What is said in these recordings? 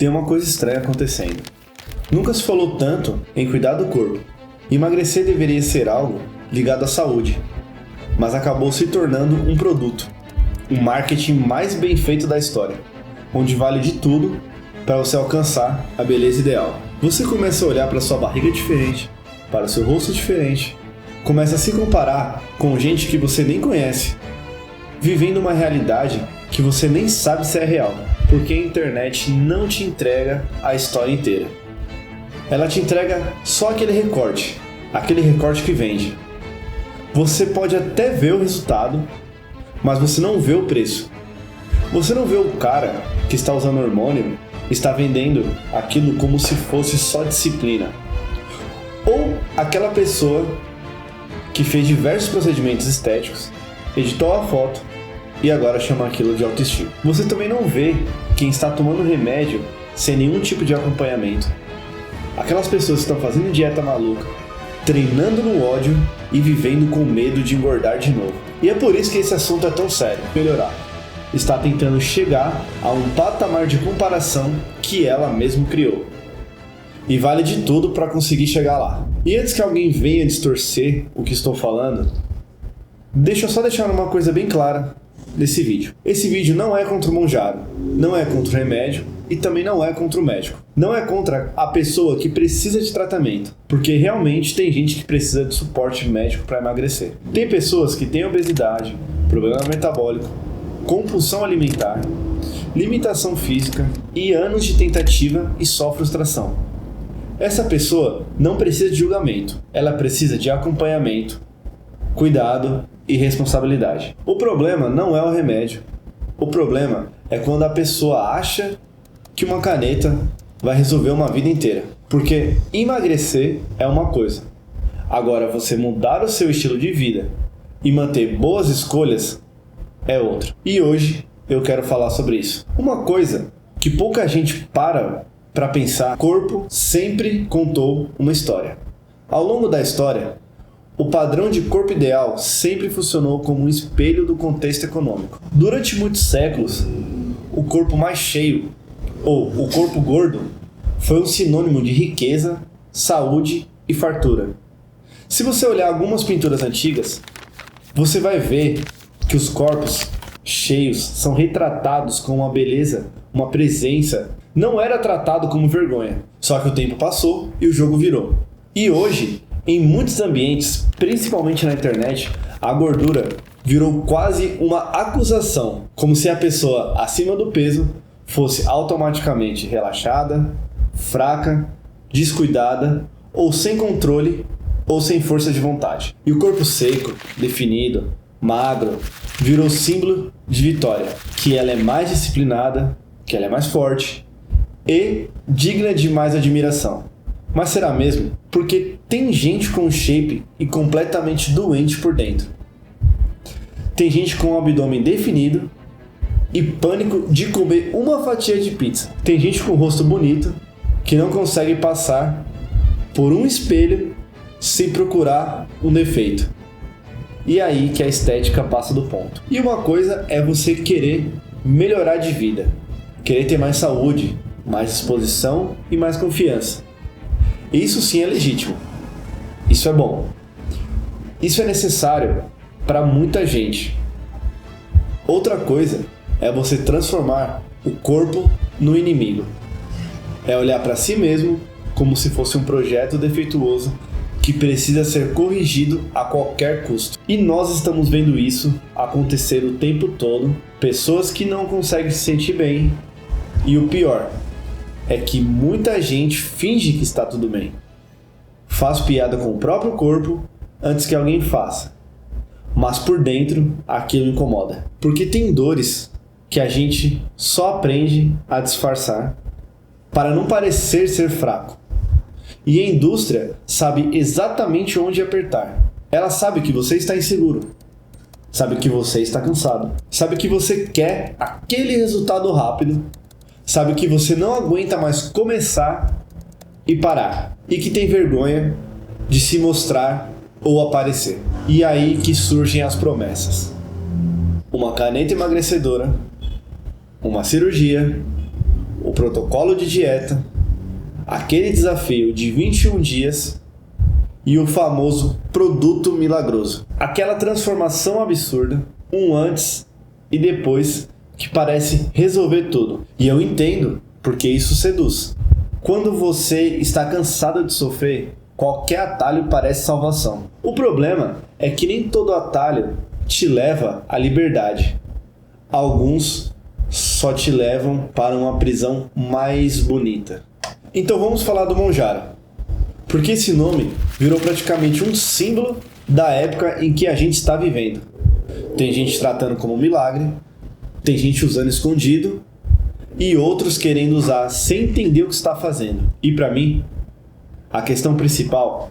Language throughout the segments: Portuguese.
Tem uma coisa estranha acontecendo. Nunca se falou tanto em cuidar do corpo. Emagrecer deveria ser algo ligado à saúde, mas acabou se tornando um produto, um marketing mais bem feito da história, onde vale de tudo para você alcançar a beleza ideal. Você começa a olhar para sua barriga diferente, para seu rosto diferente, começa a se comparar com gente que você nem conhece, vivendo uma realidade que você nem sabe se é real, porque a internet não te entrega a história inteira. Ela te entrega só aquele recorte que vende. Você pode até ver o resultado, mas você não vê o preço. Você não vê o cara que está usando hormônio, está vendendo aquilo como se fosse só disciplina. Ou aquela pessoa que fez diversos procedimentos estéticos, editou a foto e agora chama aquilo de autoestima. Você também não vê quem está tomando remédio sem nenhum tipo de acompanhamento. Aquelas pessoas que estão fazendo dieta maluca, treinando no ódio e vivendo com medo de engordar de novo. E é por isso que esse assunto é tão sério. Melhorar. Está tentando chegar a um patamar de comparação que ela mesma criou. E vale de tudo para conseguir chegar lá. E antes que alguém venha distorcer o que estou falando, deixa eu só deixar uma coisa bem clara nesse vídeo. Esse vídeo não é contra o monjaro, não é contra o remédio e também não é contra o médico. Não é contra a pessoa que precisa de tratamento, porque realmente tem gente que precisa de suporte médico para emagrecer. Tem pessoas que têm obesidade, problema metabólico, compulsão alimentar, limitação física e anos de tentativa e só frustração. Essa pessoa não precisa de julgamento, ela precisa de acompanhamento, cuidado e responsabilidade. O problema não é o remédio. O problema é quando a pessoa acha que uma caneta vai resolver uma vida inteira. Porque emagrecer é uma coisa. Agora, você mudar o seu estilo de vida e manter boas escolhas é outra. E hoje eu quero falar sobre isso. Uma coisa que pouca gente para pensar: corpo sempre contou uma história. Ao longo da história, o padrão de corpo ideal sempre funcionou como um espelho do contexto econômico. Durante muitos séculos, o corpo mais cheio, ou o corpo gordo, foi um sinônimo de riqueza, saúde e fartura. Se você olhar algumas pinturas antigas, você vai ver que os corpos cheios são retratados com uma beleza, uma presença. Não era tratado como vergonha, só que o tempo passou e o jogo virou. E hoje, em muitos ambientes, principalmente na internet, a gordura virou quase uma acusação, como se a pessoa acima do peso fosse automaticamente relaxada, fraca, descuidada, ou sem controle, ou sem força de vontade. E o corpo seco, definido, magro, virou símbolo de vitória, que ela é mais disciplinada, que ela é mais forte e digna de mais admiração. Mas será mesmo? Porque tem gente com shape e completamente doente por dentro. Tem gente com o abdômen definido e pânico de comer uma fatia de pizza. Tem gente com o rosto bonito que não consegue passar por um espelho sem procurar um defeito. E aí que a estética passa do ponto. E uma coisa é você querer melhorar de vida, querer ter mais saúde, mais disposição e mais confiança. Isso sim é legítimo. Isso é bom. Isso é necessário para muita gente. Outra coisa é você transformar o corpo no inimigo. É olhar para si mesmo como se fosse um projeto defeituoso que precisa ser corrigido a qualquer custo. E nós estamos vendo isso acontecer o tempo todo. Pessoas que não conseguem se sentir bem. E o pior é que muita gente finge que está tudo bem. Faz piada com o próprio corpo antes que alguém faça. Mas por dentro, aquilo incomoda. Porque tem dores que a gente só aprende a disfarçar para não parecer ser fraco. E a indústria sabe exatamente onde apertar. Ela sabe que você está inseguro. Sabe que você está cansado. Sabe que você quer aquele resultado rápido. Sabe que você não aguenta mais começar e parar. E que tem vergonha de se mostrar ou aparecer. E aí que surgem as promessas. Uma caneta emagrecedora, uma cirurgia, o protocolo de dieta, aquele desafio de 21 dias e o famoso produto milagroso. Aquela transformação absurda, um antes e depois, que parece resolver tudo. E eu entendo porque isso seduz. Quando você está cansado de sofrer, qualquer atalho parece salvação. O problema é que nem todo atalho te leva à liberdade. Alguns só te levam para uma prisão mais bonita. Então vamos falar do Monjaro, porque esse nome virou praticamente um símbolo da época em que a gente está vivendo. Tem gente tratando como um milagre, tem gente usando escondido e outros querendo usar sem entender o que está fazendo. E para mim, a questão principal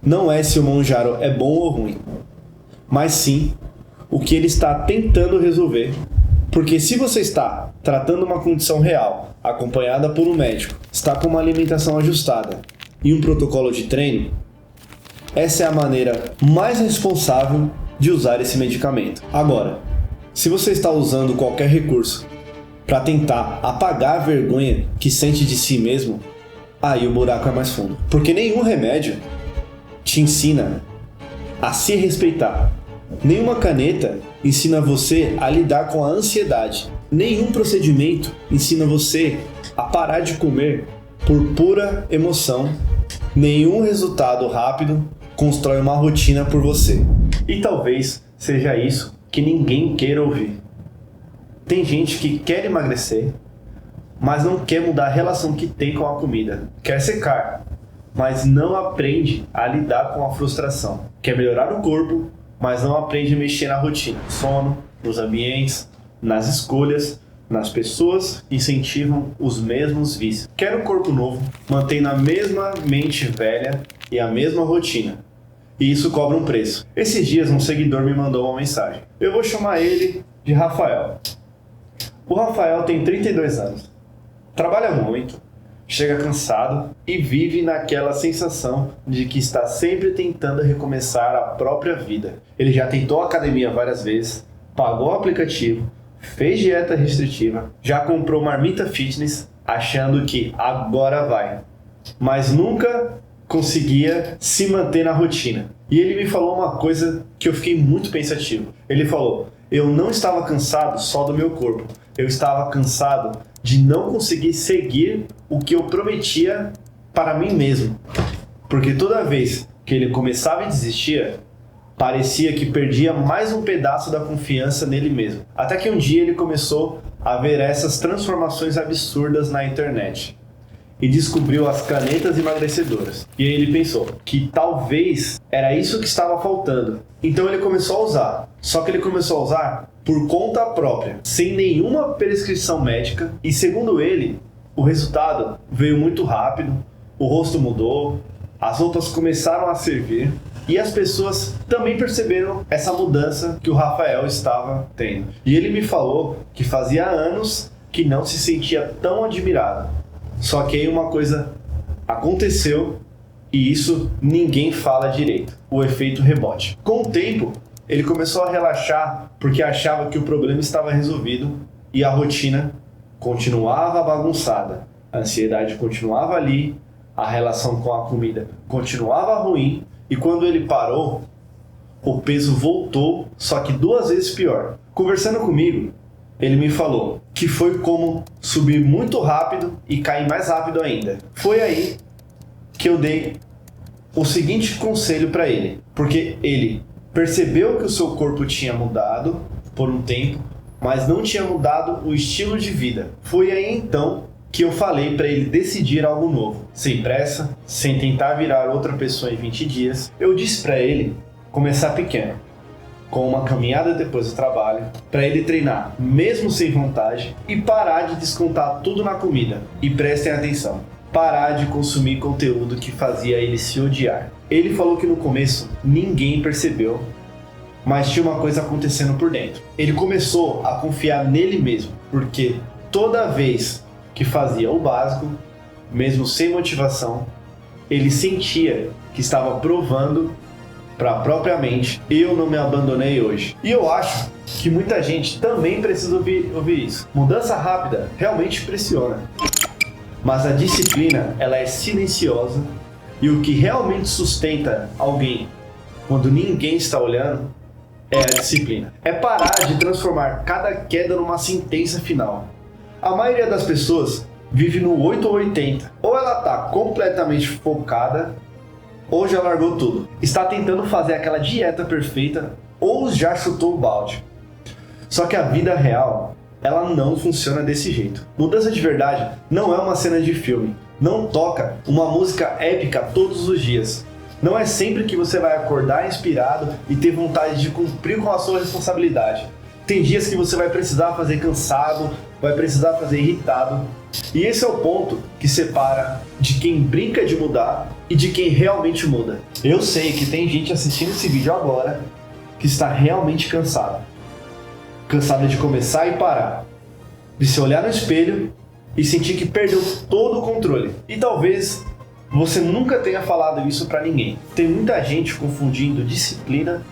não é se o Monjaro é bom ou ruim, mas sim o que ele está tentando resolver. Porque se você está tratando uma condição real, acompanhada por um médico, está com uma alimentação ajustada e um protocolo de treino, essa é a maneira mais responsável de usar esse medicamento. Agora, se você está usando qualquer recurso para tentar apagar a vergonha que sente de si mesmo, aí o buraco é mais fundo. Porque nenhum remédio te ensina a se respeitar. Nenhuma caneta ensina você a lidar com a ansiedade. Nenhum procedimento ensina você a parar de comer por pura emoção. Nenhum resultado rápido constrói uma rotina por você. E talvez seja isso que ninguém queira ouvir. Tem gente que quer emagrecer, mas não quer mudar a relação que tem com a comida. Quer secar, mas não aprende a lidar com a frustração. Quer melhorar o corpo, mas não aprende a mexer na rotina. Sono, nos ambientes, nas escolhas, nas pessoas que incentivam os mesmos vícios. Quer um corpo novo, mantém na mesma mente velha e a mesma rotina. E isso cobra um preço. Esses dias um seguidor me mandou uma mensagem. Eu vou chamar ele de Rafael. O Rafael tem 32 anos. Trabalha muito, chega cansado e vive naquela sensação de que está sempre tentando recomeçar a própria vida. Ele já tentou a academia várias vezes, pagou o aplicativo, fez dieta restritiva, já comprou marmita fitness achando que agora vai, mas nunca conseguia se manter na rotina. E ele me falou uma coisa que eu fiquei muito pensativo. Ele falou: eu não estava cansado só do meu corpo, eu estava cansado de não conseguir seguir o que eu prometia para mim mesmo. Porque toda vez que ele começava e desistia, parecia que perdia mais um pedaço da confiança nele mesmo. Até que um dia ele começou a ver essas transformações absurdas na internet e descobriu as canetas emagrecedoras. E aí ele pensou que talvez era isso que estava faltando. Então ele começou a usar. Só que ele começou a usar por conta própria, sem nenhuma prescrição médica. E segundo ele, o resultado veio muito rápido, o rosto mudou, as roupas começaram a servir e as pessoas também perceberam essa mudança que o Rafael estava tendo. E ele me falou que fazia anos que não se sentia tão admirado. Só que aí uma coisa aconteceu e isso ninguém fala direito: o efeito rebote. Com o tempo, ele começou a relaxar porque achava que o problema estava resolvido e a rotina continuava bagunçada. A ansiedade continuava ali, a relação com a comida continuava ruim e quando ele parou, o peso voltou, só que 2 vezes pior. Conversando comigo, ele me falou que foi como subir muito rápido e cair mais rápido ainda. Foi aí que eu dei o seguinte conselho para ele, porque ele percebeu que o seu corpo tinha mudado por um tempo, mas não tinha mudado o estilo de vida. Foi aí então que eu falei para ele decidir algo novo, sem pressa, sem tentar virar outra pessoa em 20 dias. Eu disse para ele começar pequeno, com uma caminhada depois do trabalho, para ele treinar mesmo sem vontade e parar de descontar tudo na comida. E prestem atenção, parar de consumir conteúdo que fazia ele se odiar. Ele falou que no começo ninguém percebeu, mas tinha uma coisa acontecendo por dentro. Ele começou a confiar nele mesmo, porque toda vez que fazia o básico, mesmo sem motivação, ele sentia que estava provando para a própria mente, eu não me abandonei hoje. E eu acho que muita gente também precisa ouvir isso. Mudança rápida realmente pressiona. Mas a disciplina, ela é silenciosa, e o que realmente sustenta alguém quando ninguém está olhando é a disciplina. É parar de transformar cada queda numa sentença final. A maioria das pessoas vive no 8 ou 80. Ou ela está completamente focada, ou já largou tudo. Está tentando fazer aquela dieta perfeita, ou já chutou o balde. Só que a vida real, ela não funciona desse jeito. Mudança de verdade não é uma cena de filme. Não toca uma música épica todos os dias. Não é sempre que você vai acordar inspirado e ter vontade de cumprir com a sua responsabilidade. Tem dias que você vai precisar fazer cansado, vai precisar fazer irritado. E esse é o ponto que separa de quem brinca de mudar e de quem realmente muda. Eu sei que tem gente assistindo esse vídeo agora que está realmente cansado. Cansado de começar e parar. De se olhar no espelho e sentir que perdeu todo o controle. E talvez você nunca tenha falado isso pra ninguém. Tem muita gente confundindo disciplina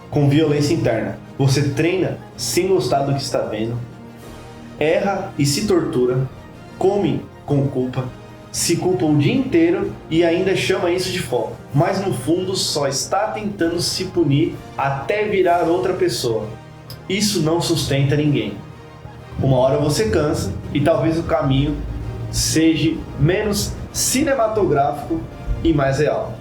com violência interna. Você treina sem gostar do que está vendo, erra e se tortura, come com culpa, se culpa o dia inteiro e ainda chama isso de foco. Mas no fundo só está tentando se punir até virar outra pessoa. Isso não sustenta ninguém. Uma hora você cansa e talvez o caminho seja menos cinematográfico e mais real.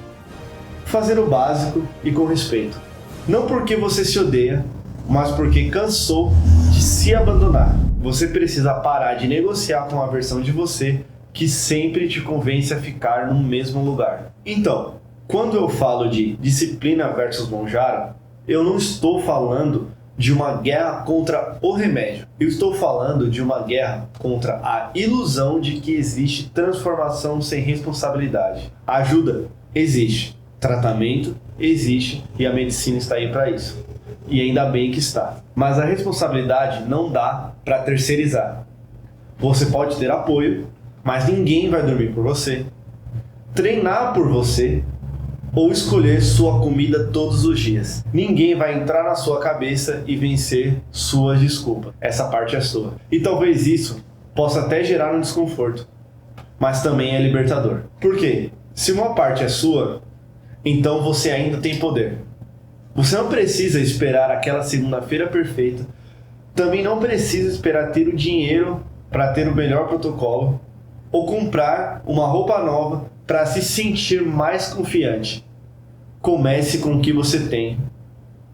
Fazer o básico e com respeito. Não porque você se odeia, mas porque cansou de se abandonar. Você precisa parar de negociar com a versão de você que sempre te convence a ficar no mesmo lugar. Então, quando eu falo de disciplina versus Monjaro, eu não estou falando de uma guerra contra o remédio. Eu estou falando de uma guerra contra a ilusão de que existe transformação sem responsabilidade. Ajuda existe, tratamento existe e a medicina está aí para isso. E ainda bem que está. Mas a responsabilidade não dá para terceirizar. Você pode ter apoio, mas ninguém vai dormir por você, treinar por você ou escolher sua comida todos os dias. Ninguém vai entrar na sua cabeça e vencer suas desculpas. Essa parte é sua. E talvez isso possa até gerar um desconforto, mas também é libertador. Por quê? Se uma parte é sua, então você ainda tem poder. Você não precisa esperar aquela segunda-feira perfeita. Também não precisa esperar ter o dinheiro para ter o melhor protocolo ou comprar uma roupa nova para se sentir mais confiante. Comece com o que você tem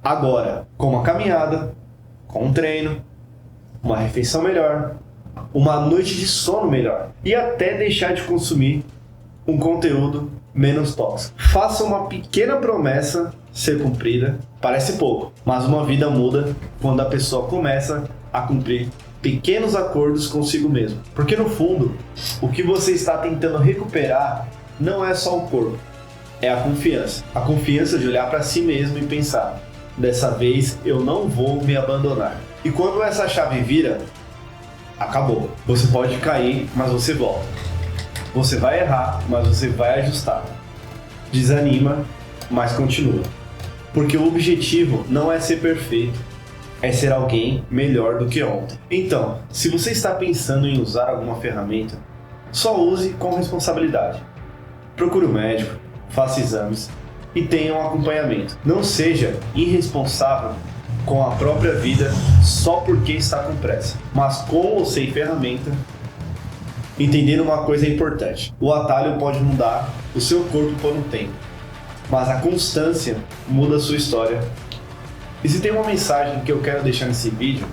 agora, com uma caminhada, com um treino, uma refeição melhor, uma noite de sono melhor e até deixar de consumir um conteúdo menos tóxico. Faça uma pequena promessa ser cumprida. Parece pouco, mas uma vida muda quando a pessoa começa a cumprir pequenos acordos consigo mesmo. Porque no fundo, o que você está tentando recuperar não é só o corpo, é a confiança. A confiança de olhar para si mesmo e pensar: dessa vez eu não vou me abandonar. E quando essa chave vira, acabou. Você pode cair, mas você volta. Você vai errar, mas você vai ajustar. Desanima, mas continua. Porque o objetivo não é ser perfeito, é ser alguém melhor do que ontem. Então, se você está pensando em usar alguma ferramenta, só use com responsabilidade. Procure um médico, faça exames e tenha um acompanhamento. Não seja irresponsável com a própria vida só porque está com pressa. Mas com ou sem ferramenta, entender uma coisa é importante. O atalho pode mudar o seu corpo por um tempo, mas a constância muda a sua história. E se tem uma mensagem que eu quero deixar nesse vídeo,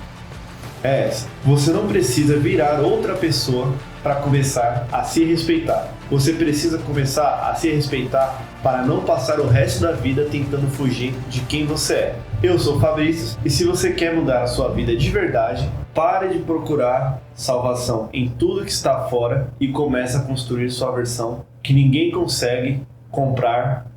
é essa: você não precisa virar outra pessoa para começar a se respeitar. Você precisa começar a se respeitar para não passar o resto da vida tentando fugir de quem você é. Eu sou o Fabrício e se você quer mudar a sua vida de verdade, pare de procurar salvação em tudo que está fora e comece a construir sua versão que ninguém consegue comprar